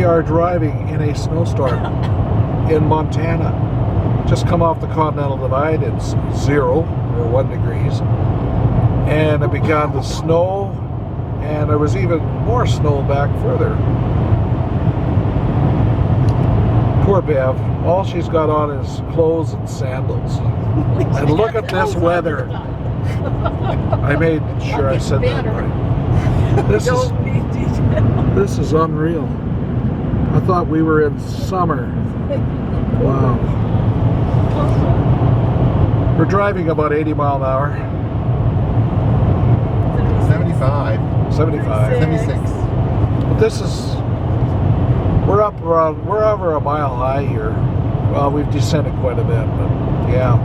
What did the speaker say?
we are driving in a snowstorm in Montana. Just come off the Continental Divide. It's 0 or 1 degrees. And it began to snow, and there was even more snow back further. Poor Bev. All she's got on is clothes and sandals. And look at this weather. I made sure I said that right. This is unreal. I thought we were in summer. Wow. We're driving about 80 mile an hour. 75. 76. But this is, we're over a mile high here. Well, we've descended quite a bit, but yeah.